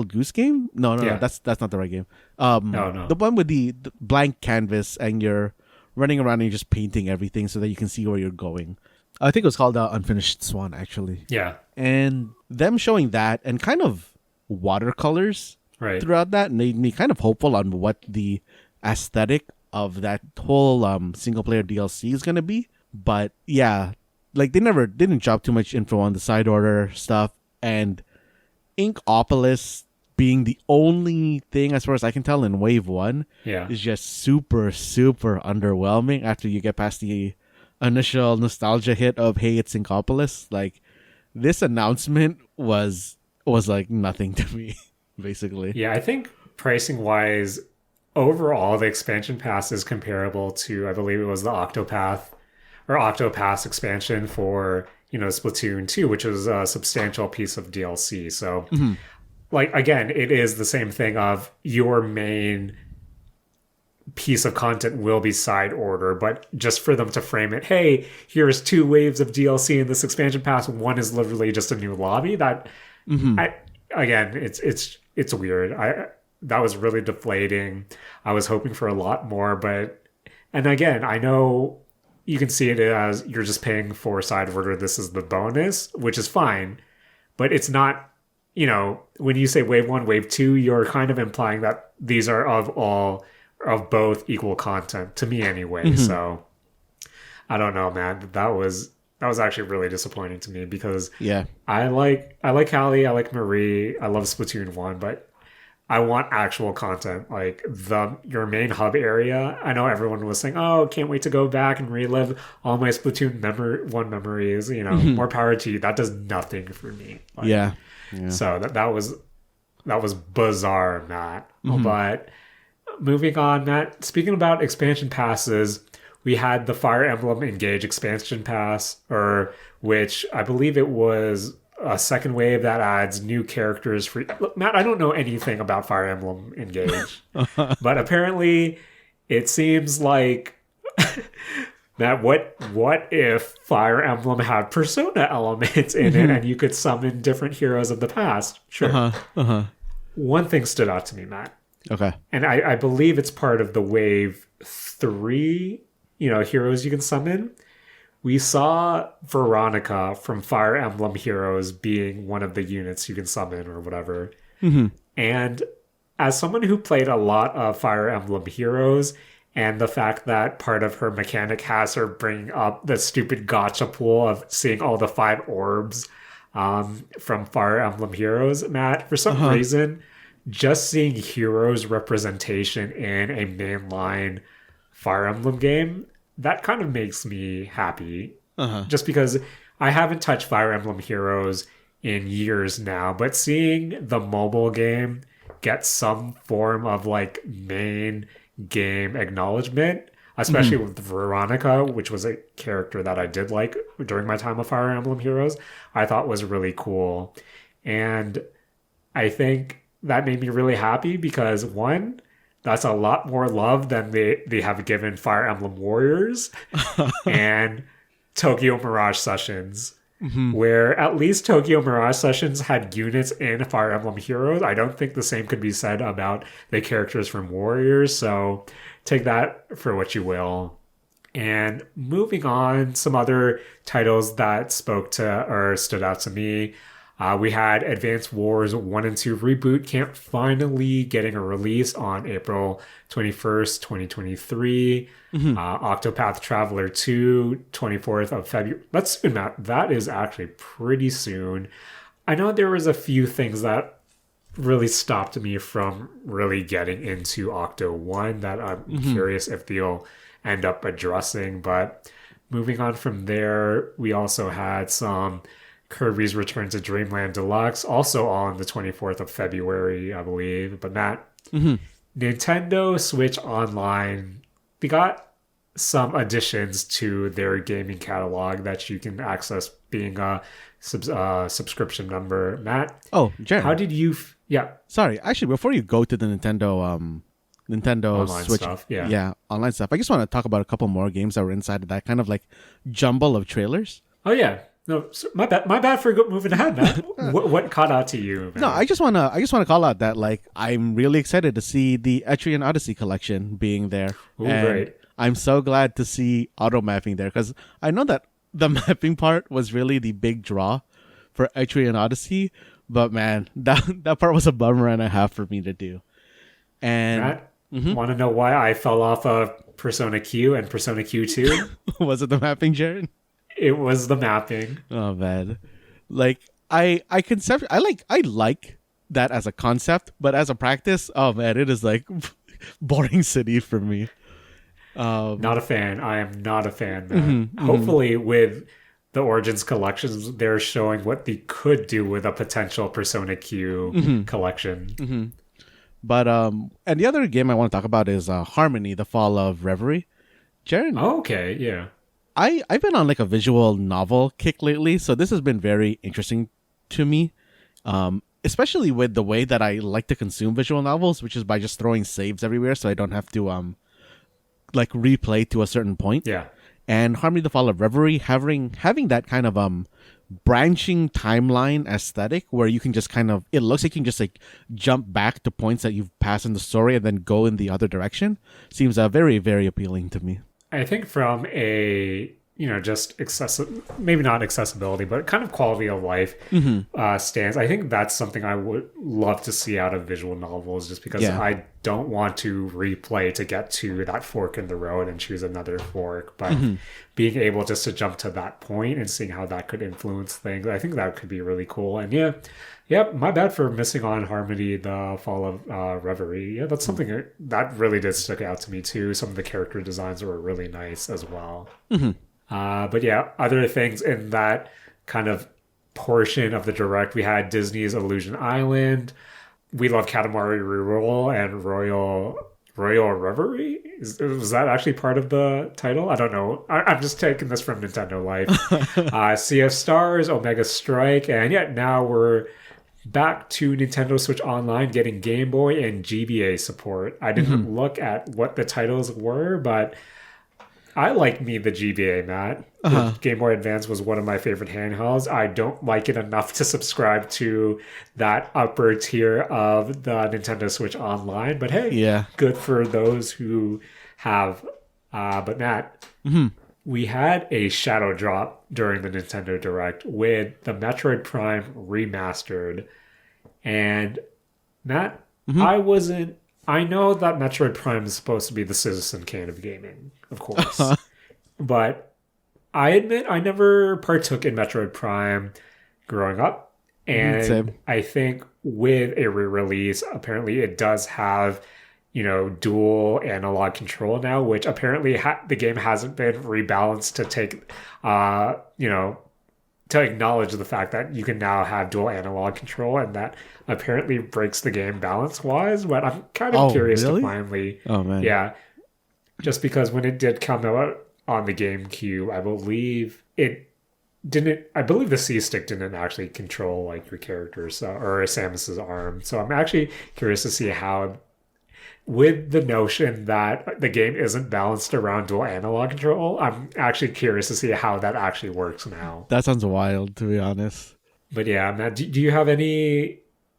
Goose Game? No, that's not the right game. No. The one with the blank canvas, and you're running around and you're just painting everything so that you can see where you're going. I think it was called Unfinished Swan, actually. Yeah. And them showing that and kind of watercolors throughout that made me kind of hopeful on what the aesthetic of that whole single player DLC is going to be. But yeah, they didn't drop too much info on the Side Order stuff, and Inkopolis being the only thing, as far as I can tell, in Wave 1 is just super, super underwhelming after you get past the initial nostalgia hit of, hey, it's Inkopolis. This announcement was nothing to me, basically. Yeah, I think pricing wise, overall, the expansion pass is comparable to, I believe it was the Octopass expansion for, Splatoon 2, which was a substantial piece of DLC. So, again, it is the same thing of your main piece of content will be Side Order, but just for them to frame it, hey, here's 2 waves of DLC in this expansion pass. One is literally just a new lobby. That, it's weird. That was really deflating. I was hoping for a lot more, and again, I know you can see it as you're just paying for Side Order. This is the bonus, which is fine, but it's not, when you say Wave 1, Wave 2, you're kind of implying that these are of both equal content, to me anyway. So I don't know, man. That was actually really disappointing to me, because I like Callie, I like Marie, I love Splatoon 1, but I want actual content, your main hub area. I know everyone was saying, oh, can't wait to go back and relive all my Splatoon 1 memories. More power to you. That does nothing for me. So that was that was bizarre, Matt. But moving on, Matt, speaking about expansion passes, we had the Fire Emblem Engage expansion pass, or which I believe it was a second wave that adds new characters for. Look, Matt, I don't know anything about Fire Emblem Engage, but apparently it seems like Matt, what if Fire Emblem had Persona elements in it and you could summon different heroes of the past? Sure. One thing stood out to me, Matt. Okay. And I believe it's part of the wave 3, heroes you can summon. We saw Veronica from Fire Emblem Heroes being one of the units you can summon or whatever. And as someone who played a lot of Fire Emblem Heroes, and the fact that part of her mechanic has her bring up the stupid gacha pool of seeing all the 5 orbs from Fire Emblem Heroes, Matt, for some reason, just seeing heroes representation in a mainline Fire Emblem game, that kind of makes me happy. Just because I haven't touched Fire Emblem Heroes in years now, but seeing the mobile game get some form of like main game acknowledgement, especially with Veronica, which was a character that I did like during my time of Fire Emblem Heroes, I thought was really cool. And I think that made me really happy because, one, that's a lot more love than they have given Fire Emblem Warriors and Tokyo Mirage Sessions, where at least Tokyo Mirage Sessions had units in Fire Emblem Heroes. I don't think the same could be said about the characters from Warriors, so take that for what you will. And moving on, some other titles that spoke to or stood out to me. We had Advance Wars 1 and 2 Reboot Camp finally getting a release on April 21st, 2023. Octopath Traveler 2, 24th of February. That's soon, Matt. That is actually pretty soon. I know there was a few things that really stopped me from really getting into Octo 1 that I'm curious if they'll end up addressing. But moving on from there, we also had some Kirby's Return to Dreamland Deluxe, also on the 24th of February, I believe. But Matt, Nintendo Switch Online, they got some additions to their gaming catalog that you can access being a subscription member. Matt, Jaren, how did you... Yeah. Sorry, actually, before you go to the Nintendo online Switch stuff, online stuff, I just want to talk about a couple more games that were inside of that kind of like jumble of trailers. Oh, yeah. No, my bad for moving ahead, man. what caught out to you, man? No, I just wanna call out that like I'm really excited to see the Etrian Odyssey collection being there. Ooh, great. I'm so glad to see auto mapping there because I know that the mapping part was really the big draw for Etrian Odyssey, but man, that part was a bummer and a half for me to do. And Matt, want to know why I fell off of Persona Q and Persona Q2? Was it the mapping, Jaren? It was the mapping. Oh man, like I like that as a concept, but as a practice, oh man, it is like boring city for me. Not a fan. I am not a fan, man. Hopefully, with the Origins collections, they're showing what they could do with a potential Persona Q collection. But and the other game I want to talk about is Harmony: The Fall of Reverie. Jaren, okay, yeah. I've been on like a visual novel kick lately, so this has been very interesting to me, especially with the way that I like to consume visual novels, which is by just throwing saves everywhere, so I don't have to like replay to a certain point. Yeah. And Harmony: The Fall of Reverie having that kind of branching timeline aesthetic where you can just kind of, it looks like you can just like jump back to points that you've passed in the story and then go in the other direction seems very, very appealing to me. I think from a, just maybe not accessibility, but kind of quality of life stance, I think that's something I would love to see out of visual novels just because I don't want to replay to get to that fork in the road and choose another fork. But being able just to jump to that point and seeing how that could influence things, I think that could be really cool. And my bad for missing on Harmony: The Fall of Reverie. Yeah, that's something that really did stick out to me too. Some of the character designs were really nice as well. But yeah, other things in that kind of portion of the direct, we had Disney's Illusion Island. We Love Katamari Reroll and Royal Reverie. Was that actually part of the title? I don't know. I'm just taking this from Nintendo Life. Sea of Stars, Omega Strike, and yeah, now we're back to Nintendo Switch Online, getting Game Boy and GBA support. I didn't look at what the titles were, but I like the GBA, Matt. The Game Boy Advance was one of my favorite handhelds. I don't like it enough to subscribe to that upper tier of the Nintendo Switch Online. But hey, good for those who have. But Matt, we had a shadow drop during the Nintendo Direct with the Metroid Prime Remastered. And Matt, I know that Metroid Prime is supposed to be the Citizen Kane of gaming, of course. But I admit I never partook in Metroid Prime growing up. And Same. I think with a re-release, apparently it does have, dual analog control now, which apparently the game hasn't been rebalanced to take, to acknowledge the fact that you can now have dual analog control, and that apparently breaks the game balance-wise. But I'm kind of curious to finally... Oh, man. Yeah. Just because when it did come out on the GameCube, I believe the C-stick didn't actually control like your character or Samus's arm. So I'm actually curious to see how, with the notion that the game isn't balanced around dual analog control, I'm actually curious to see how that actually works now. That sounds wild, to be honest. But yeah, Matt, do you have any,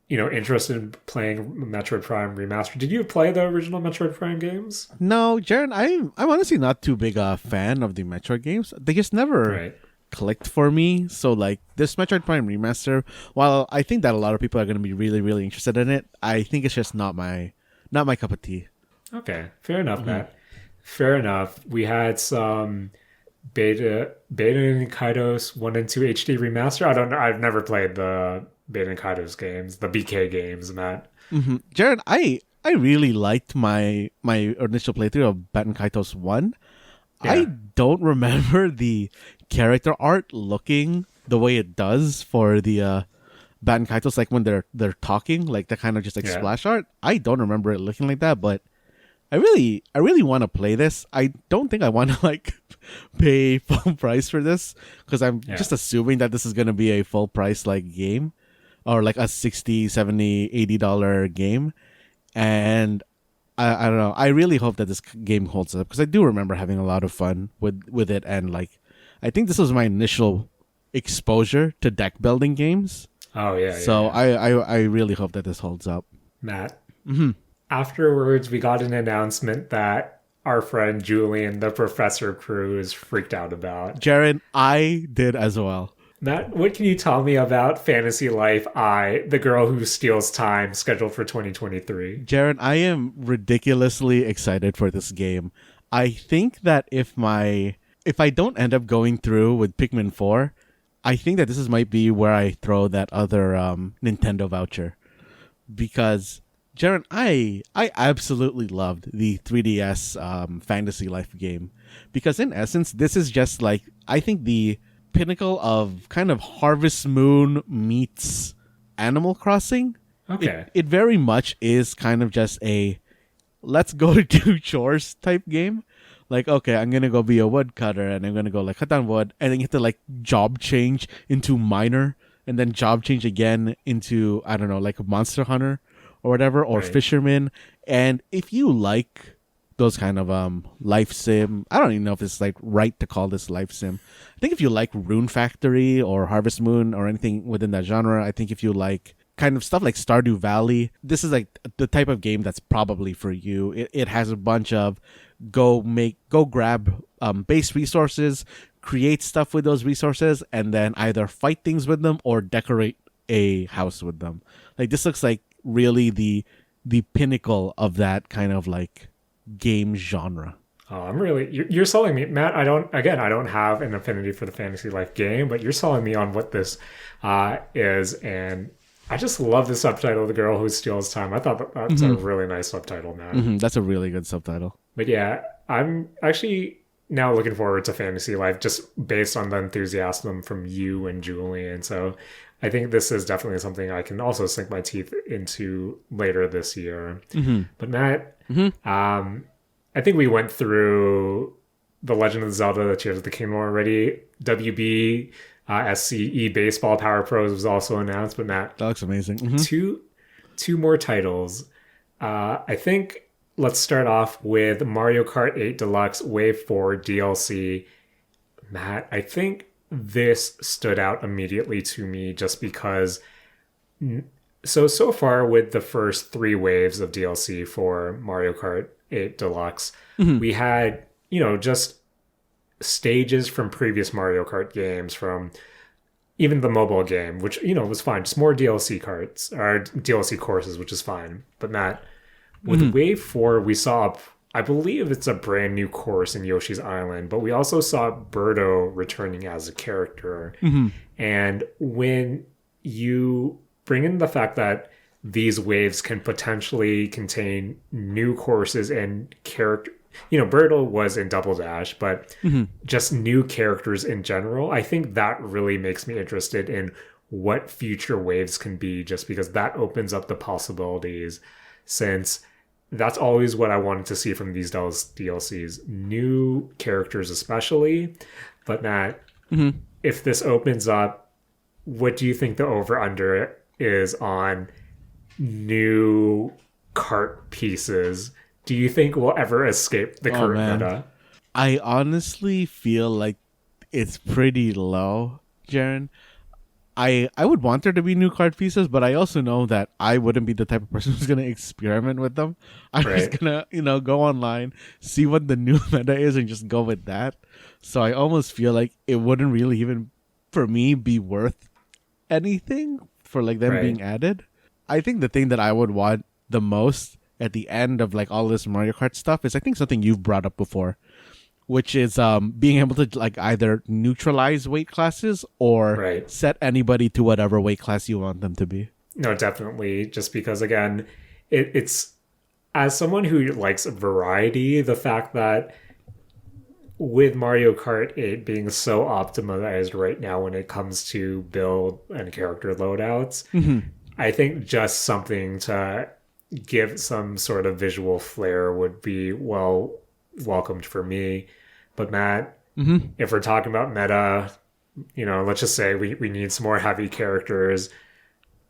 interest in playing Metroid Prime Remastered? Did you play the original Metroid Prime games? No, Jaren, I'm honestly not too big a fan of the Metroid games. They just never clicked for me. So like this Metroid Prime Remaster, while I think that a lot of people are going to be really, really interested in it, I think it's just not my cup of tea. Okay, fair enough, Matt. Fair enough. We had some Baten Kaitos 1 and 2 HD remaster. I don't know. I've never played the Baten Kaitos games, the BK games, Matt. Jared, I really liked my initial playthrough of Baten Kaitos 1. Yeah. I don't remember the character art looking the way it does for the Baten Kaitos, like when they're talking, like the kind of just like splash art. I don't remember it looking like that, but I really want to play this. I don't think I want to like pay full price for this because I'm just assuming that this is going to be a full price like game or like a $60, $70, $80 game. And I don't know. I really hope that this game holds up because I do remember having a lot of fun with it. And like, I think this was my initial exposure to deck building games. Oh, yeah. So I really hope that this holds up. Matt. Afterwards, we got an announcement that our friend Julian, the Professor crew, is freaked out about. Jaren, I did as well. Matt, what can you tell me about Fantasy Life I, the girl who steals time, scheduled for 2023? Jaren, I am ridiculously excited for this game. I think that if I don't end up going through with Pikmin 4, I think that this might be where I throw that other Nintendo voucher. Because... Jaren, I absolutely loved the 3DS Fantasy Life game because in essence, this is just like, I think the pinnacle of kind of Harvest Moon meets Animal Crossing. Okay. It very much is kind of just a let's go do chores type game. Like, okay, I'm going to go be a woodcutter and I'm going to go like cut down wood and then you have to like job change into miner and then job change again into, I don't know, like a monster hunter. Or whatever, or fisherman. And if you like those kind of life sim, I don't even know if it's like right to call this life sim. I think if you like Rune Factory or Harvest Moon or anything within that genre, I think if you like kind of stuff like Stardew Valley, this is like the type of game that's probably for you. It has a bunch of go grab base resources, create stuff with those resources, and then either fight things with them or decorate a house with them. Like this looks like really the pinnacle of that kind of like game genre. Oh, you're selling me, Matt. I don't have an affinity for the Fantasy Life game, but you're selling me on what this is, and I just love the subtitle, "The Girl Who Steals Time." I thought that's a really nice subtitle, Matt. That's a really good subtitle. But yeah, I'm actually now looking forward to Fantasy Life just based on the enthusiasm from you and Julian. So I think this is definitely something I can also sink my teeth into later this year. But Matt, I think we went through The Legend of Zelda: The Tears of the Kingdom already. WB SCE Baseball Power Pros was also announced, but Matt, That looks amazing. two more titles. I think let's start off with Mario Kart 8 Deluxe Wave 4 DLC. Matt, I think this stood out immediately to me just because so far with the first three waves of DLC for Mario Kart 8 Deluxe, we had, just stages from previous Mario Kart games, from even the mobile game, which, was fine. Just more DLC carts or DLC courses, which is fine. But Matt, with Wave 4, we saw, I believe it's a brand new course in Yoshi's Island, but we also saw Birdo returning as a character. And when you bring in the fact that these waves can potentially contain new courses and character, Birdo was in Double Dash, but just new characters in general, I think that really makes me interested in what future waves can be, just because that opens up the possibilities, since that's always what I wanted to see from these DLCs. New characters especially. But Matt, if this opens up, what do you think the over-under is on new cart pieces? Do you think we'll ever escape the current meta? I honestly feel like it's pretty low, Jaren. I would want there to be new card pieces, but I also know that I wouldn't be the type of person who's going to experiment with them. I'm just going to, go online, see what the new meta is, and just go with that. So I almost feel like it wouldn't really even, for me, be worth anything for like them being added. I think the thing that I would want the most at the end of like all this Mario Kart stuff is, I think, something you've brought up before, which is being able to like either neutralize weight classes or set anybody to whatever weight class you want them to be. No, definitely. Just because, again, it's, as someone who likes variety, the fact that with Mario Kart 8 being so optimized right now when it comes to build and character loadouts, I think just something to give some sort of visual flair would be welcomed for me. But Matt, if we're talking about meta, let's just say we need some more heavy characters.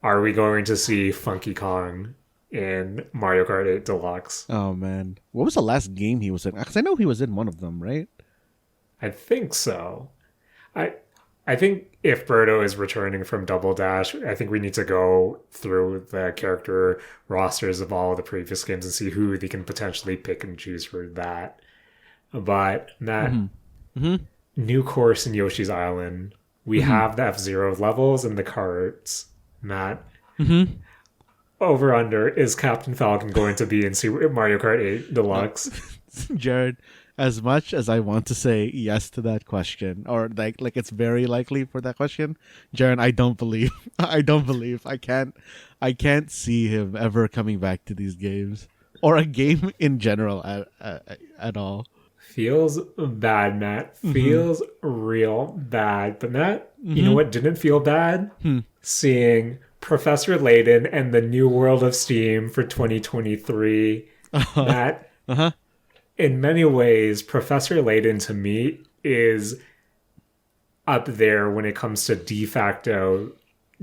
Are we going to see Funky Kong in Mario Kart 8 Deluxe? Oh man, what was the last game he was in? Because I know he was in one of them, right? I think so. I think if Birdo is returning from Double Dash, I think we need to go through the character rosters of all of the previous games and see who they can potentially pick and choose for that. But Matt, new course in Yoshi's Island. We have the F-Zero levels and the carts. Matt, over under, is Captain Falcon going to be in Super Mario Kart 8 Deluxe? Jared, as much as I want to say yes to that question, or like it's very likely for that question, Jaren, I don't believe. I can't see him ever coming back to these games or a game in general at all. Feels bad, Matt. Feels real bad. But Matt, you know what didn't feel bad? Seeing Professor Layton and the New World of Steam for 2023. Matt, in many ways, Professor Layton to me is up there when it comes to de facto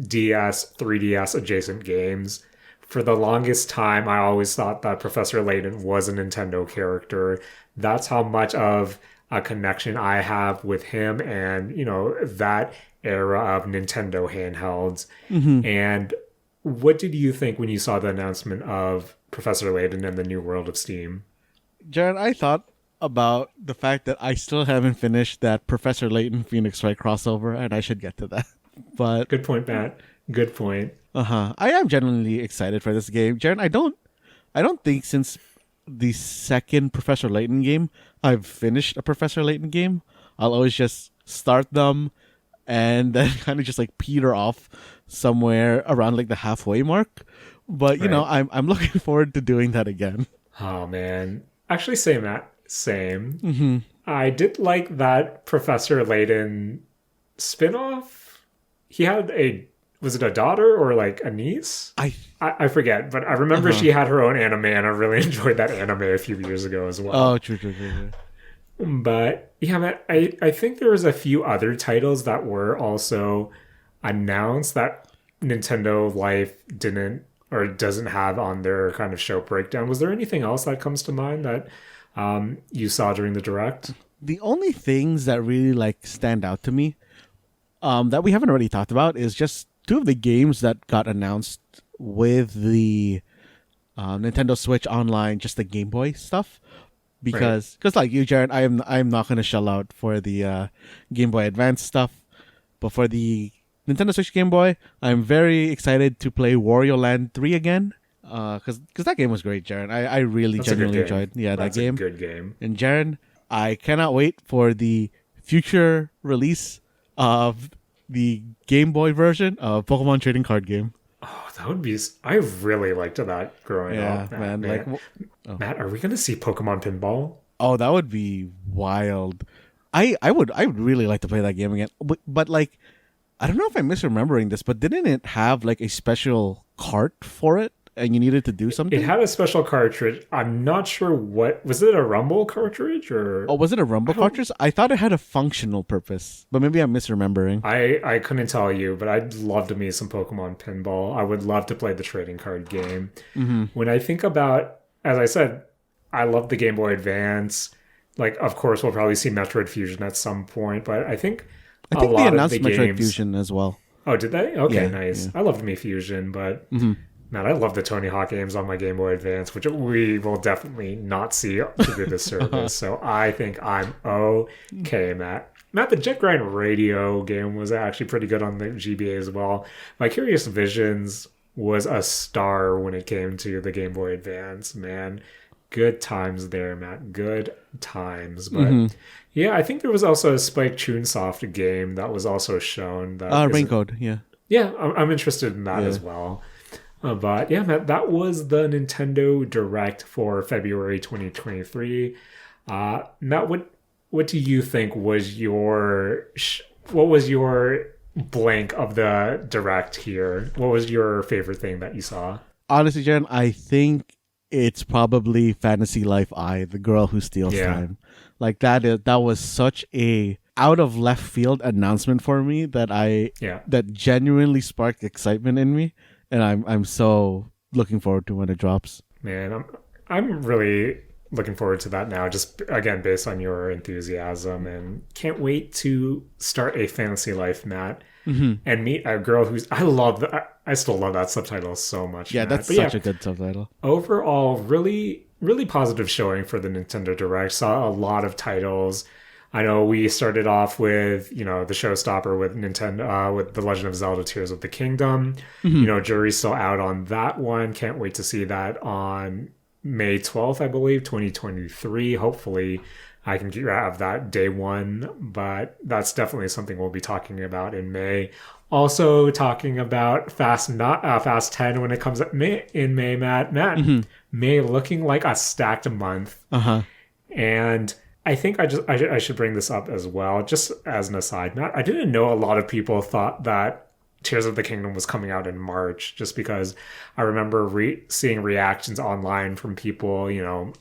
DS, 3DS adjacent games. For the longest time, I always thought that Professor Layton was a Nintendo character. That's how much of a connection I have with him and, that era of Nintendo handhelds. And what did you think when you saw the announcement of Professor Layton and the New World of Steam? Jared, I thought about the fact that I still haven't finished that Professor Layton Phoenix Wright crossover, and I should get to that. But good point, Matt. Good point. I am genuinely excited for this game, Jared. I don't think since the second Professor Layton game I've finished a Professor Layton game. I'll always just start them and then kind of just like peter off somewhere around like the halfway mark. But I'm looking forward to doing that again. Oh man. Actually, same, Matt. Same. I did like that Professor Layton spinoff. He had was it a daughter or like a niece? I forget, but I remember she had her own anime, and I really enjoyed that anime a few years ago as well. Oh, true. But yeah, man, I think there was a few other titles that were also announced that Nintendo Life didn't or doesn't have on their kind of show breakdown. Was there anything else that comes to mind that you saw during the Direct? The only things that really like stand out to me that we haven't already talked about is just two of the games that got announced with the Nintendo Switch Online, just the Game Boy stuff. Because like you, Jaren, I'm not going to shell out for the Game Boy Advance stuff, but for the Nintendo Switch Game Boy, I'm very excited to play Wario Land 3 again. Because that game was great, Jaren. I really genuinely enjoyed that game. That's a good game. And Jaren, I cannot wait for the future release of the Game Boy version of Pokemon Trading Card Game. Oh, that would be... I really liked that growing up. Man. Matt, are we going to see Pokemon Pinball? Oh, that would be wild. I would really like to play that game again. But like, I don't know if I'm misremembering this, but didn't it have like a special cart for it? And you needed to do something? It had a special cartridge. I'm not sure what... Was it a Rumble cartridge or... Oh, was it a Rumble cartridge? I thought it had a functional purpose, but maybe I'm misremembering. I couldn't tell you, but I'd love to meet some Pokemon Pinball. I would love to play the trading card game. Mm-hmm. When I think about... As I said, I love the Game Boy Advance. Like, of course, we'll probably see Metroid Fusion at some point, but I think they announced Metroid Fusion as well. Oh, did they? Okay, nice. Yeah. I loved Me Fusion, but... Mm-hmm. Man, I love the Tony Hawk games on my Game Boy Advance, which we will definitely not see through this service. So I think I'm okay, Matt. Matt, the Jet Grind Radio game was actually pretty good on the GBA as well. Vicarious Visions was a star when it came to the Game Boy Advance, man. Good times there, Matt. Good times. But yeah, I think there was also a Spike Chunsoft game that was also shown. Raincode, yeah. Yeah, I'm interested in that as well. But yeah, Matt, that was the Nintendo Direct for February 2023. Matt, what do you think was what was your blank of the Direct here? What was your favorite thing that you saw? Honestly, Jen, I think it's probably Fantasy Life I, the girl who steals time. Like that was such a out of left field announcement for me that genuinely sparked excitement in me. And I'm so looking forward to when it drops. Man, I'm really looking forward to that now, just again based on your enthusiasm, and can't wait to start a Fantasy Life, Matt, and meet a girl who's I still love that subtitle so much. Yeah, Matt. that's such a good subtitle. Overall, really, really positive showing for the Nintendo Direct. Saw a lot of titles. I know we started off with, the showstopper with Nintendo, with The Legend of Zelda Tears of the Kingdom. Jury's still out on that one. Can't wait to see that on May 12th, I believe, 2023. Hopefully I can have that day one, but that's definitely something we'll be talking about in May. Also talking about Fast 10 when it comes up in May, Matt. May looking like a stacked month. And I think I should bring this up as well, just as an aside, Matt. I didn't know a lot of people thought that Tears of the Kingdom was coming out in March, just because I remember seeing reactions online from people,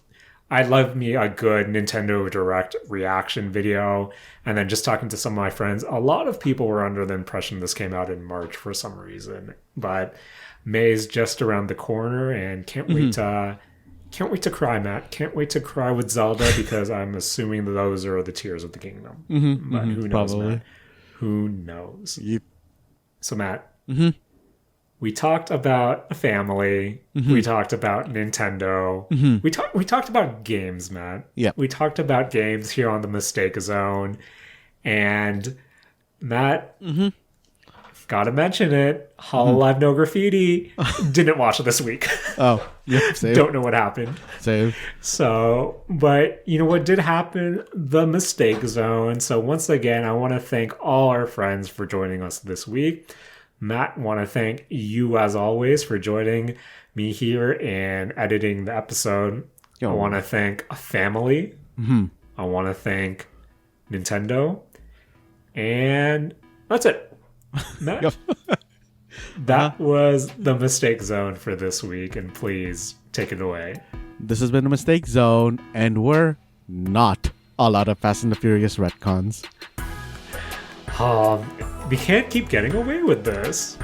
I love me a good Nintendo Direct reaction video, and then just talking to some of my friends, a lot of people were under the impression this came out in March for some reason. But May's just around the corner, and can't wait to cry, Matt. Can't wait to cry with Zelda, because I'm assuming those are the Tears of the Kingdom. But who knows, probably. Matt? Who knows? Yep. So, Matt, we talked about family. We talked about Nintendo. We talked about games, Matt. Yeah. We talked about games here on the Mistake Zone. And, Matt... Gotta mention it. Hololive No Graffiti. Didn't watch it this week. Oh, yeah, same. Don't know what happened. Same. So, but you know what did happen? The Mistake Zone. So once again, I want to thank all our friends for joining us this week. Matt, want to thank you as always for joining me here and editing the episode. I want to thank a family. I want to thank Nintendo. And that's it. Matt? that was the mistake zone for this week, and please take it away. This has been the Mistake Zone, and we're not a lot of Fast and the Furious retcons. We can't keep getting away with this.